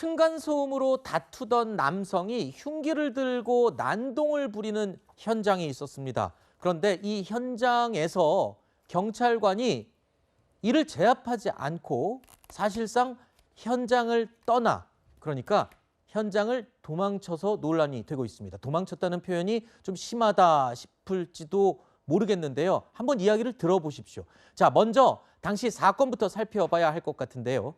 층간소음으로 다투던 남성이 흉기를 들고 난동을 부리는 현장이 있었습니다. 그런데 이 현장에서 경찰관이 이를 제압하지 않고 사실상 현장을 떠나, 그러니까 현장을 도망쳐서 논란이 되고 있습니다. 도망쳤다는 표현이 좀 심하다 싶을지도 모르겠는데요. 한번 이야기를 들어보십시오. 자, 먼저 당시 사건부터 살펴봐야 할 것 같은데요.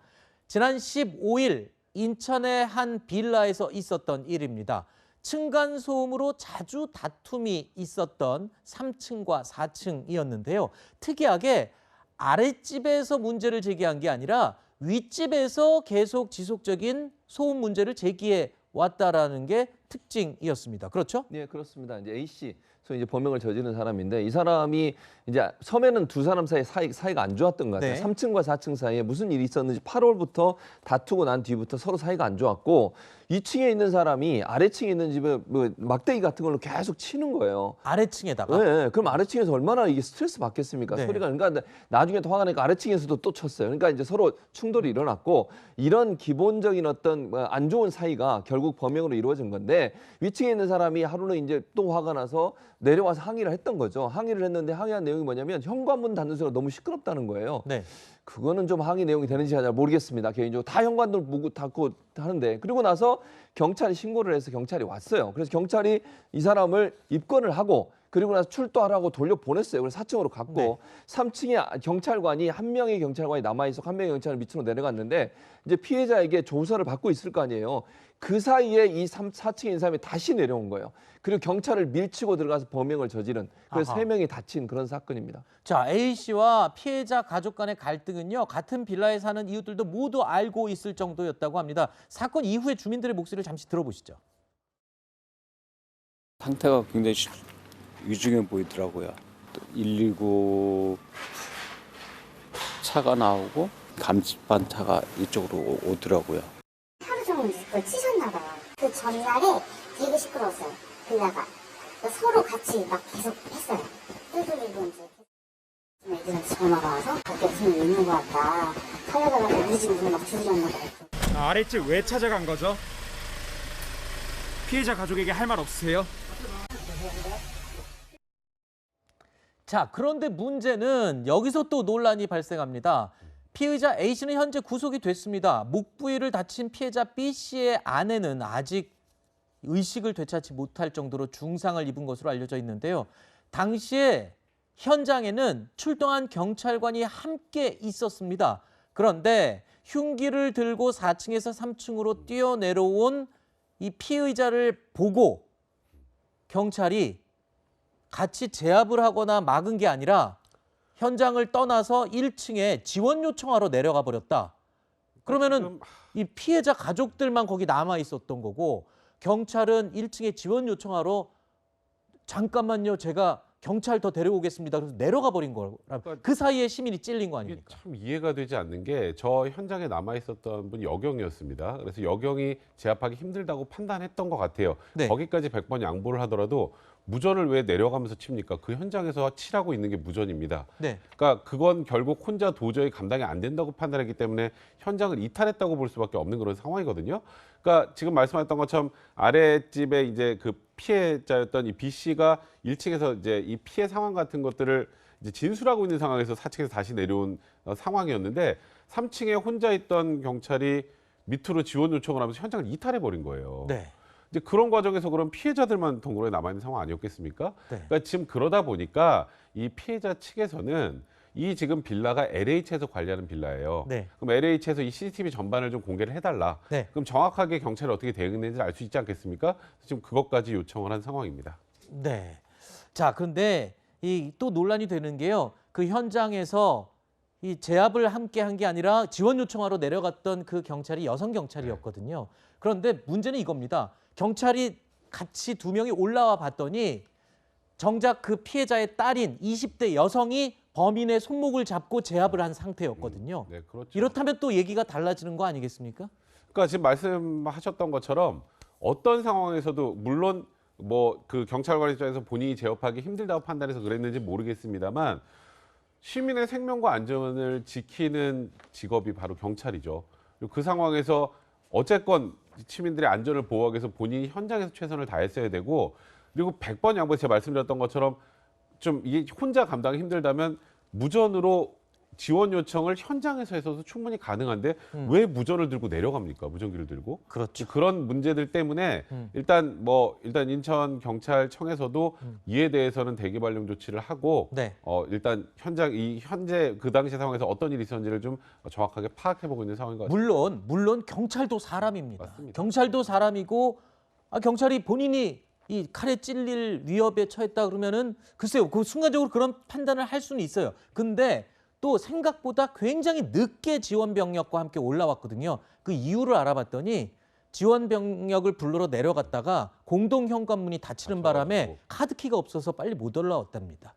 지난 15일 인천의 한 빌라에서 있었던 일입니다. 층간소음으로 자주 다툼이 있었던 3층과 4층이었는데요. 특이하게 아랫집에서 문제를 제기한 게 아니라 윗집에서 계속 지속적인 소음 문제를 제기해 왔다라는 게 특징이었습니다. 그렇죠? 네, 그렇습니다. 이제 A 씨, 소위 이제 범행을 저지른 사람인데 이 사람이 이제 처음에는 두 사람 사이가 안 좋았던 것 같아요. 네. 3층과 4층 사이에 무슨 일이 있었는지 8월부터 다투고 난 뒤부터 서로 사이가 안 좋았고 2층에 있는 사람이 아래층에 있는 집에 뭐 막대기 같은 걸로 계속 치는 거예요. 아래층에다가. 네, 그럼 아래층에서 얼마나 이게 스트레스 받겠습니까? 네. 소리가. 그러니까 나중에 또 화가 나니까 아래층에서도 또 쳤어요. 그러니까 이제 서로 충돌이 일어났고 이런 기본적인 어떤 안 좋은 사이가 결국 범행으로 이루어진 건데 위층에 있는 사람이 하루는 이제 또 화가 나서 내려와서 항의를 했던 거죠. 항의를 했는데 항의한 내용이 뭐냐면 현관문 닫는 소리가 너무 시끄럽다는 거예요. 네. 그거는 좀 항의 내용이 되는지 잘 모르겠습니다. 개인적으로 다 현관들 보고 닫고 하는데 그리고 나서 경찰이 신고를 해서 경찰이 왔어요. 그래서 경찰이 이 사람을 입건을 하고 그리고 나서 출두하라고 돌려보냈어요. 그래서 4층으로 갔고 네. 3층에 경찰관이 한 명의 경찰관이 남아있었고 한 명의 경찰은 밑으로 내려갔는데 이제 피해자에게 조사를 받고 있을 거 아니에요. 그 사이에 이 4층에 있는 사람이 다시 내려온 거예요. 그리고 경찰을 밀치고 들어가서 범행을 저지른 그래서 아하. 3명이 다친 그런 사건입니다. 자, A씨와 피해자 가족 간의 갈등은요. 같은 빌라에 사는 이웃들도 모두 알고 있을 정도였다고 합니다. 사건 이후에 주민들의 목소리를 잠시 들어보시죠. 상태가 굉장히 위중해 보이더라고요. 119 차가 나오고 감식반 차가 이쪽으로 오더라고요. 하루 종일 그걸 치셨나 봐요. 그 전날에 되게 시끄러웠어요. 빌라가. 서로 같이 막 계속 했어요. 두들기고 이제 애들한테 전화가 와서 밖에 무슨 일 있는 것 같다. 살려달라고 우리 집 문을 막 두드렸나 봐요. 아랫집 왜 찾아간 거죠? 피해자 가족에게 할 말 없으세요? 자, 그런데 문제는 여기서 또 논란이 발생합니다. 피의자 A씨는 현재 구속이 됐습니다. 목 부위를 다친 피해자 B씨의 아내는 아직 의식을 되찾지 못할 정도로 중상을 입은 것으로 알려져 있는데요. 당시에 현장에는 출동한 경찰관이 함께 있었습니다. 그런데 흉기를 들고 4층에서 3층으로 뛰어내려온 이 피의자를 보고 경찰이 같이 제압을 하거나 막은 게 아니라 현장을 떠나서 1층에 지원 요청하러 내려가 버렸다. 그러면은 이 피해자 가족들만 거기 남아 있었던 거고 경찰은 1층에 지원 요청하러 잠깐만요. 제가 경찰 더 데려오겠습니다. 그래서 내려가 버린 거라. 그 사이에 시민이 찔린 거 이게 아닙니까? 참 이해가 되지 않는 게 저 현장에 남아 있었던 분이 여경이었습니다. 그래서 여경이 제압하기 힘들다고 판단했던 것 같아요. 네. 거기까지 100번 양보를 하더라도 무전을 왜 내려가면서 칩니까? 그 현장에서 치라고 있는 게 무전입니다. 네. 그러니까 그건 결국 혼자 도저히 감당이 안 된다고 판단했기 때문에 현장을 이탈했다고 볼 수밖에 없는 그런 상황이거든요. 그러니까 지금 말씀하셨던 것처럼 아랫집에 이제 그 피해자였던 이 B 씨가 1층에서 이제 이 피해 상황 같은 것들을 이제 진술하고 있는 상황에서 4층에서 다시 내려온 상황이었는데 3층에 혼자 있던 경찰이 밑으로 지원 요청을 하면서 현장을 이탈해 버린 거예요. 네. 이제 그런 과정에서 그럼 피해자들만 동굴에 남아 있는 상황 아니었겠습니까? 네. 그러니까 지금 그러다 보니까 이 피해자 측에서는 이 지금 빌라가 LH에서 관리하는 빌라예요. 네. 그럼 LH에서 이 CCTV 전반을 좀 공개를 해달라. 네. 그럼 정확하게 경찰이 어떻게 대응했는지 알 수 있지 않겠습니까? 지금 그것까지 요청을 한 상황입니다. 네. 자, 그런데 이 또 논란이 되는 게요. 그 현장에서 이 제압을 함께 한 게 아니라 지원 요청하러 내려갔던 그 경찰이 여성 경찰이었거든요. 그런데 문제는 이겁니다. 경찰이 같이 두 명이 올라와 봤더니 정작 그 피해자의 딸인 20대 여성이 범인의 손목을 잡고 제압을 한 상태였거든요. 네, 그렇죠. 이렇다면 또 얘기가 달라지는 거 아니겠습니까? 그러니까 지금 말씀하셨던 것처럼 어떤 상황에서도 물론 뭐 그 경찰관 입장에서 본인이 제압하기 힘들다고 판단해서 그랬는지 모르겠습니다만 시민의 생명과 안전을 지키는 직업이 바로 경찰이죠. 그리고 그 상황에서 어쨌건 시민들의 안전을 보호하기 위해서 본인이 현장에서 최선을 다했어야 되고 그리고 100번 양보 제가 말씀드렸던 것처럼 좀 이게 혼자 감당이 힘들다면 무전으로 지원 요청을 현장에서 해서도 충분히 가능한데 왜 무전을 들고 내려갑니까? 무전기를 들고. 그렇죠. 그런 문제들 때문에 일단 인천 경찰청에서도 이에 대해서는 대기 발령 조치를 하고 네. 일단 현재 그 당시 상황에서 어떤 일이 있었는지를 좀 정확하게 파악해 보고 있는 상황인 것 같습니다. 물론 경찰도 사람입니다. 맞습니다. 경찰도 사람이고 경찰이 본인이 이 칼에 찔릴 위협에 처했다 그러면은 글쎄요, 그 순간적으로 그런 판단을 할 수는 있어요. 근데 또 생각보다 굉장히 늦게 지원 병력과 함께 올라왔거든요. 그 이유를 알아봤더니 지원 병력을 부르러 내려갔다가 공동 현관문이 닫히는 바람에 카드키가 없어서 빨리 못 올라왔답니다.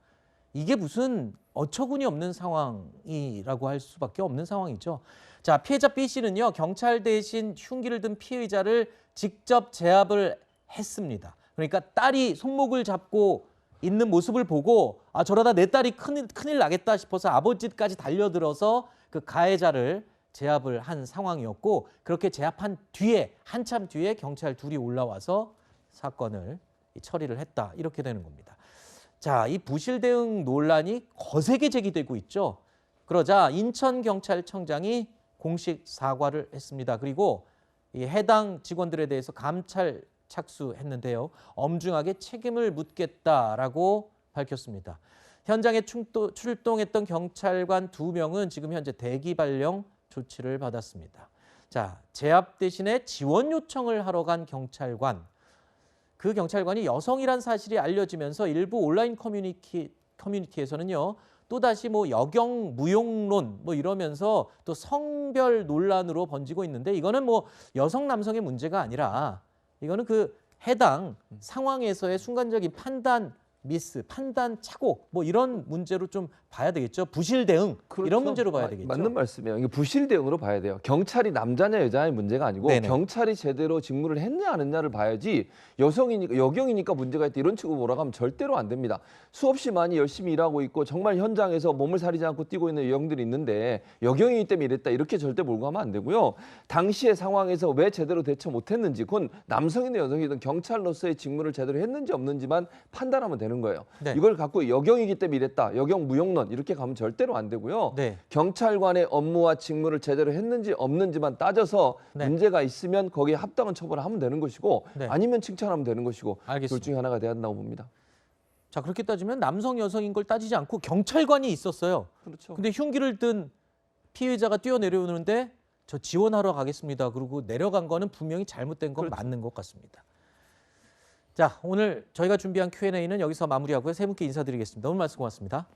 이게 무슨 어처구니 없는 상황이라고 할 수밖에 없는 상황이죠. 자, 피해자 B 씨는요, 경찰 대신 흉기를 든 피의자를 직접 제압을 했습니다. 그러니까 딸이 손목을 잡고 있는 모습을 보고 저러다 내 딸이 큰일 나겠다 싶어서 아버지까지 달려들어서 그 가해자를 제압을 한 상황이었고, 그렇게 제압한 뒤에 한참 뒤에 경찰 둘이 올라와서 사건을 처리를 했다, 이렇게 되는 겁니다. 자, 이 부실 대응 논란이 거세게 제기되고 있죠. 그러자 인천경찰청장이 공식 사과를 했습니다. 그리고 이 해당 직원들에 대해서 감찰 착수했는데요. 엄중하게 책임을 묻겠다라고 밝혔습니다. 현장에 출동했던 경찰관 2명은 지금 현재 대기 발령 조치를 받았습니다. 자, 제압 대신에 지원 요청을 하러 간 경찰관. 그 경찰관이 여성이란 사실이 알려지면서 일부 온라인 커뮤니티에서는요. 또다시 여경 무용론 이러면서 또 성별 논란으로 번지고 있는데, 이거는 여성 남성의 문제가 아니라 이거는 그 해당 상황에서의 순간적인 판단 미스, 판단 착오 이런 문제로 좀 봐야 되겠죠. 부실 대응 그렇죠. 이런 문제로 봐야 되겠죠. 맞는 말씀이에요. 이게 부실 대응으로 봐야 돼요. 경찰이 남자냐 여자의 문제가 아니고 네네. 경찰이 제대로 직무를 했냐 안 했냐를 봐야지 여성이니까 여경이니까 문제가 있다 이런 식으로 몰아가면 절대로 안 됩니다. 수없이 많이 열심히 일하고 있고 정말 현장에서 몸을 사리지 않고 뛰고 있는 여경들이 있는데 여경이기 때문에 이랬다 이렇게 절대 몰고 가면 안 되고요. 당시의 상황에서 왜 제대로 대처 못했는지, 그건 남성이든 여성이든 경찰로서의 직무를 제대로 했는지 없는지만 판단하면 되는 거예요. 네. 이걸 갖고 여경이기 때문에 이랬다, 여경 무용론 이렇게 가면 절대로 안 되고요. 네. 경찰관의 업무와 직무를 제대로 했는지 없는지만 따져서 네. 문제가 있으면 거기에 합당한 처벌을 하면 되는 것이고 네. 아니면 칭찬하면 되는 것이고 알겠습니다. 둘 중에 하나가 돼야 한다고 봅니다. 자, 그렇게 따지면 남성 여성인 걸 따지지 않고 경찰관이 있었어요. 그렇죠. 근데 흉기를 든 피해자가 뛰어내려오는데 저 지원하러 가겠습니다. 그리고 내려간 거는 분명히 잘못된 건 그렇죠. 맞는 것 같습니다. 자, 오늘 저희가 준비한 Q&A는 여기서 마무리하고요. 세 분께 인사드리겠습니다. 오늘 말씀 고맙습니다.